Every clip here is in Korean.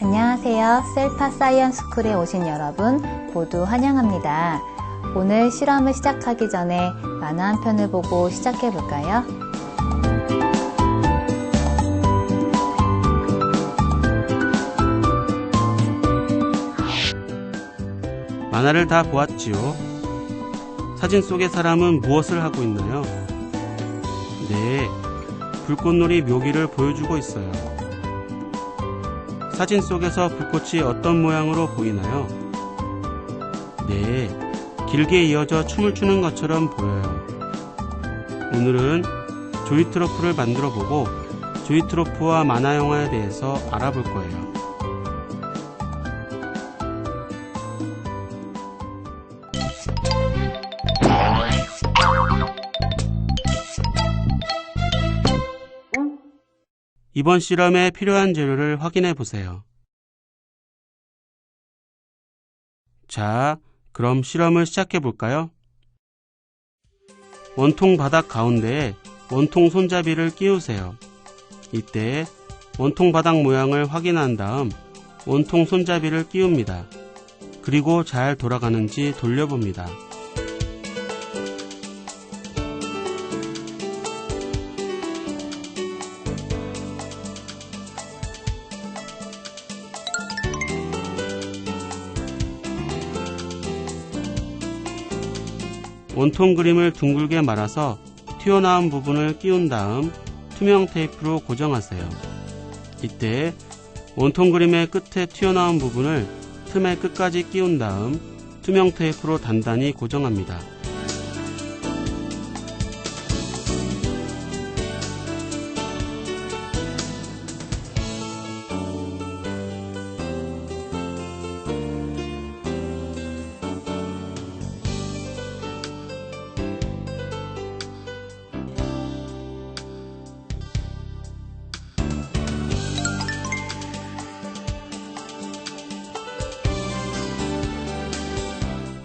안녕하세요. 셀파 사이언스 스쿨에 오신 여러분 모두 환영합니다. 오늘 실험을 시작하기 전에 만화 한 편을 보고 시작해 볼까요? 만화를 다 보았지요. 사진 속의 사람은 무엇을 하고 있나요? 네, 불꽃놀이 묘기를 보여주고 있어요. 사진 속에서 불꽃이 어떤 모양으로 보이나요? 네, 길게 이어져 춤을 추는 것처럼 보여요. 오늘은 조이트로프를 만들어 보고 조이트로프와 만화 영화에 대해서 알아볼 거예요. 이번 실험에 필요한 재료를 확인해 보세요. 자, 그럼 실험을 시작해 볼까요? 원통 바닥 가운데에 원통 손잡이를 끼우세요. 이때 원통 바닥 모양을 확인한 다음 원통 손잡이를 끼웁니다. 그리고 잘 돌아가는지 돌려봅니다. 원통 그림을 둥글게 말아서 튀어나온 부분을 끼운 다음 투명 테이프로 고정하세요. 이때 원통 그림의 끝에 튀어나온 부분을 틈의 끝까지 끼운 다음 투명 테이프로 단단히 고정합니다.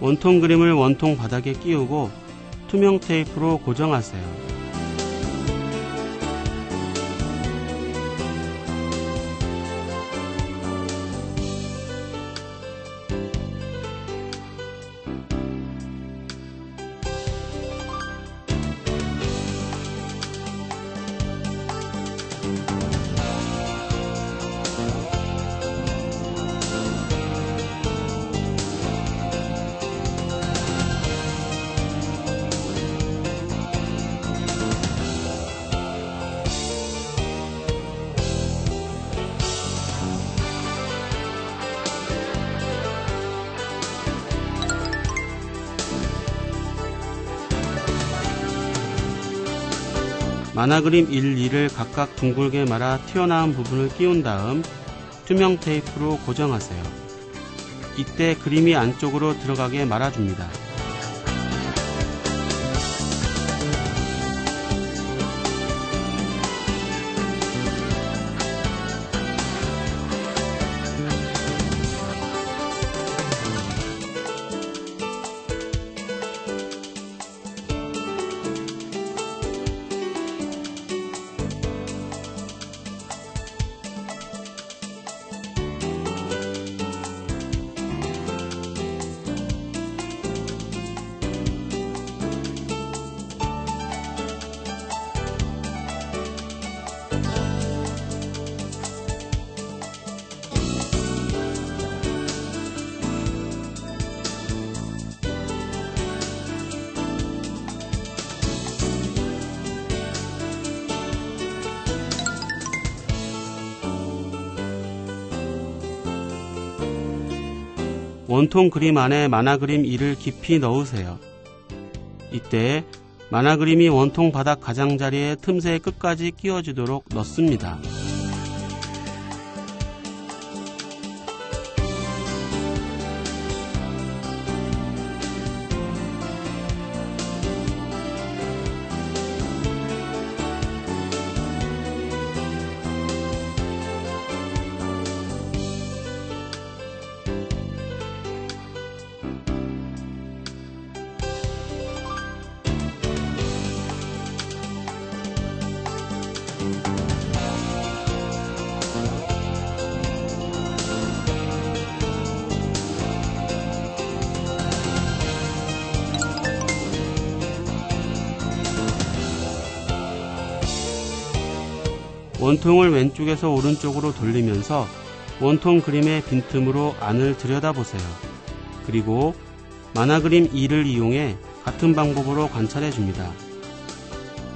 원통 그림을 원통 바닥에 끼우고 투명 테이프로 고정하세요. 만화 그림 1, 2를 각각 둥글게 말아 튀어나온 부분을 끼운 다음 투명 테이프로 고정하세요. 이때 그림이 안쪽으로 들어가게 말아줍니다. 원통 그림 안에 만화 그림 2를 깊이 넣으세요. 이때 만화 그림이 원통 바닥 가장자리의 틈새 끝까지 끼워지도록 넣습니다. 원통을 왼쪽에서 오른쪽으로 돌리면서 원통 그림의 빈틈으로 안을 들여다보세요. 그리고 만화 그림 2를 이용해 같은 방법으로 관찰해 줍니다.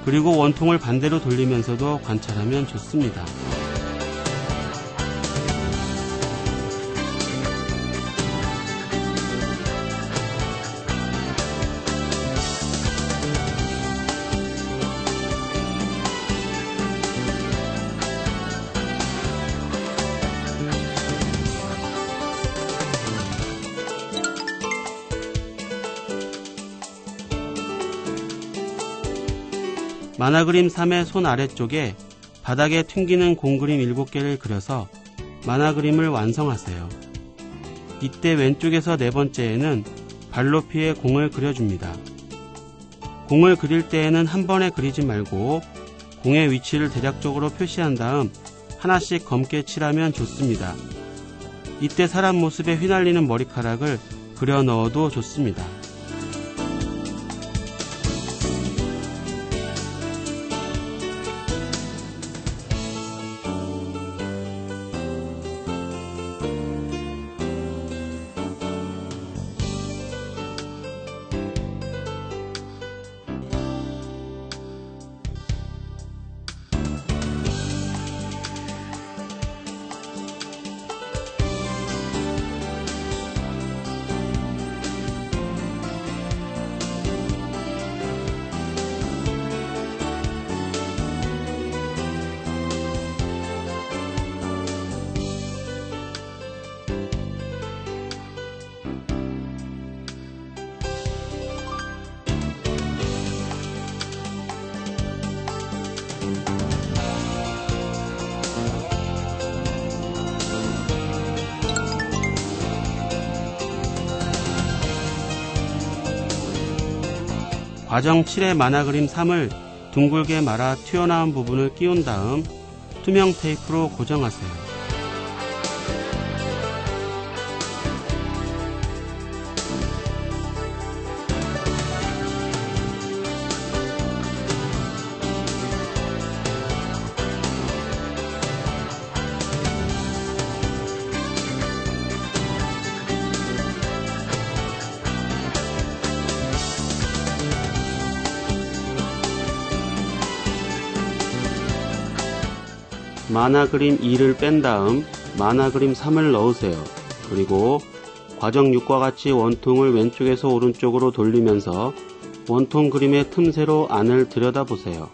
그리고 원통을 반대로 돌리면서도 관찰하면 좋습니다. 만화 그림 3의 손 아래쪽에 바닥에 튕기는 공그림 7개를 그려서 만화 그림을 완성하세요. 이때 왼쪽에서 네 번째에는 발높이의 공을 그려줍니다. 공을 그릴 때에는 한 번에 그리지 말고 공의 위치를 대략적으로 표시한 다음 하나씩 검게 칠하면 좋습니다. 이때 사람 모습에 휘날리는 머리카락을 그려 넣어도 좋습니다. 과정 7의 만화 그림 3을 둥글게 말아 튀어나온 부분을 끼운 다음 투명 테이프로 고정하세요. 만화 그림 2를 뺀 다음 만화 그림 3을 넣으세요. 그리고 과정 6과 같이 원통을 왼쪽에서 오른쪽으로 돌리면서 원통 그림의 틈새로 안을 들여다보세요.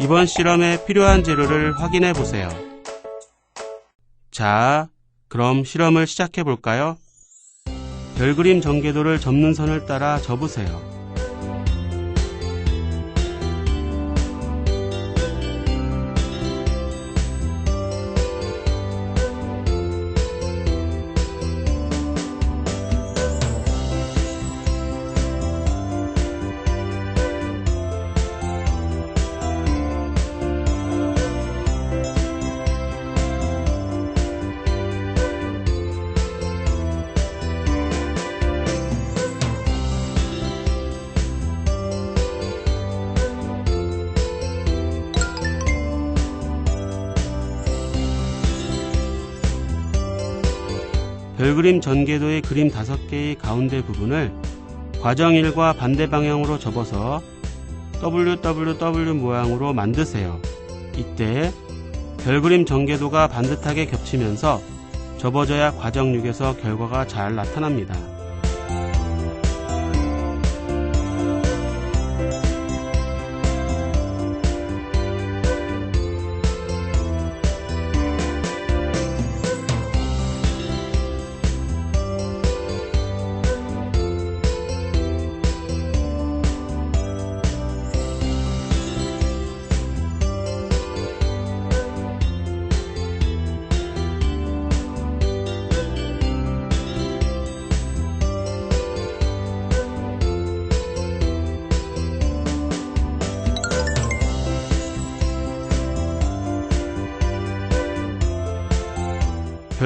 이번 실험에 필요한 재료를 확인해 보세요. 자, 그럼 실험을 시작해 볼까요? 별그림 전개도를 접는 선을 따라 접으세요. 별그림 전개도의 그림 5개의 가운데 부분을 과정 1과 반대 방향으로 접어서 WWW 모양으로 만드세요. 이때 별그림 전개도가 반듯하게 겹치면서 접어져야 과정 6에서 결과가 잘 나타납니다.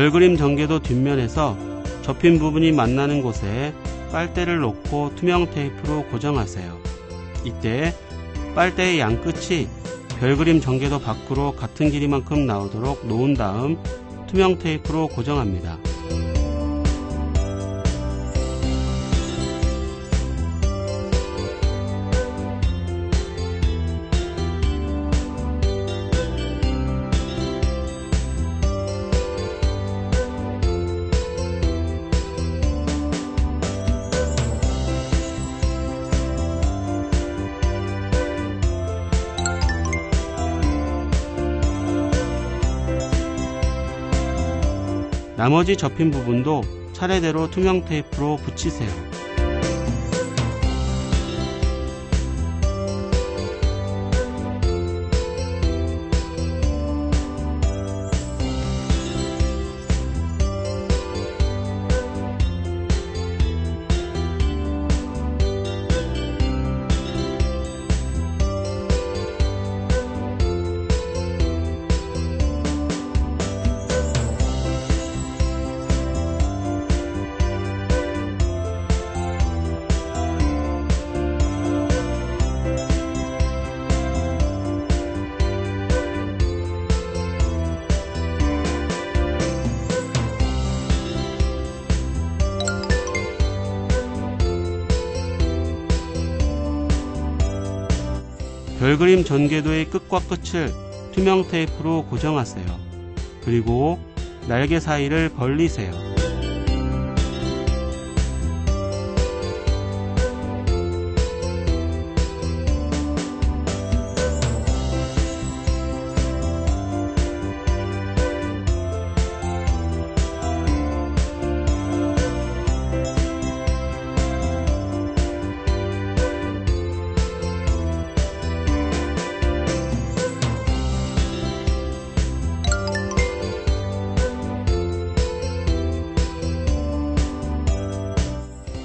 별그림 전개도 뒷면에서 접힌 부분이 만나는 곳에 빨대를 놓고 투명 테이프로 고정하세요. 이때 빨대의 양 끝이 별그림 전개도 밖으로 같은 길이만큼 나오도록 놓은 다음 투명 테이프로 고정합니다. 나머지 접힌 부분도 차례대로 투명 테이프로 붙이세요. 별그림 전개도의 끝과 끝을 투명 테이프로 고정하세요. 그리고 날개 사이를 벌리세요.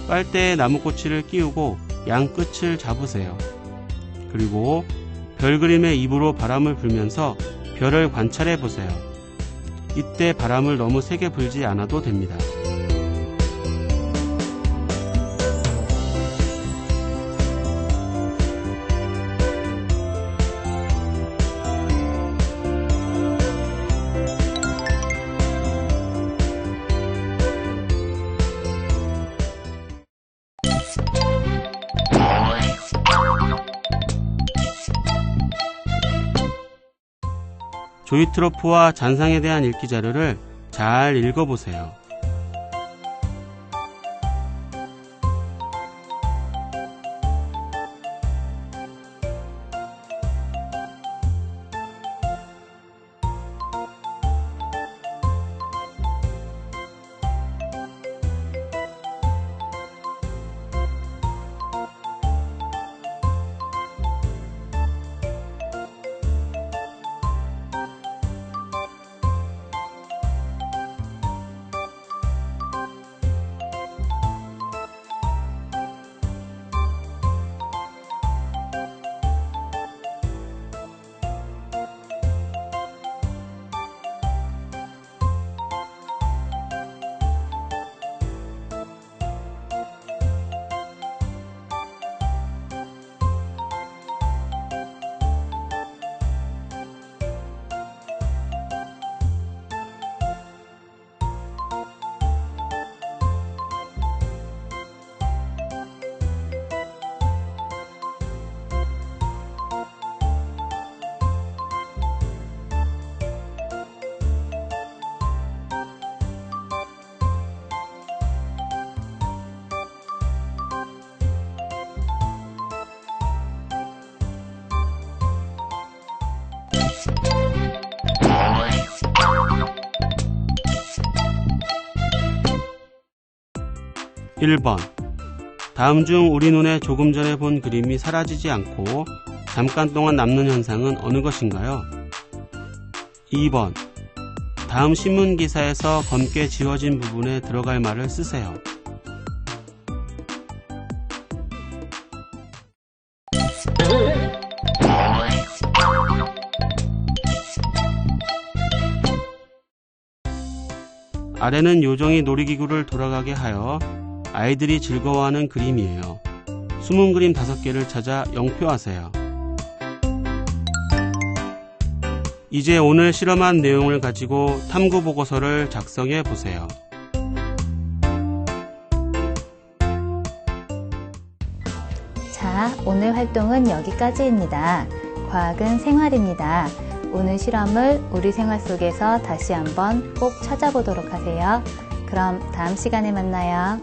빨대에 나무꼬치를 끼우고 양 끝을 잡으세요. 그리고 별그림의 입으로 바람을 불면서 별을 관찰해 보세요. 이때 바람을 너무 세게 불지 않아도 됩니다. 조이트러프와 잔상에 대한 읽기 자료를 잘 읽어보세요. (1번) 다음 중 우리 눈에 조금 전에 본 그림이 사라지지 않고 잠깐 동안 남는 현상은 어느 것인가요? 2번 다음 신문 기사에서 검게 지워진 부분에 들어갈 말을 쓰세요. 아래는 요정이 놀이기구를 돌아가게 하여 아이들이 즐거워하는 그림이에요. 숨은 그림 5개를 찾아 영표하세요. 이제 오늘 실험한 내용을 가지고 탐구 보고서를 작성해 보세요. 자, 오늘 활동은 여기까지입니다. 과학은 생활입니다. 오늘 실험을 우리 생활 속에서 다시 한번 꼭 찾아보도록 하세요. 그럼 다음 시간에 만나요.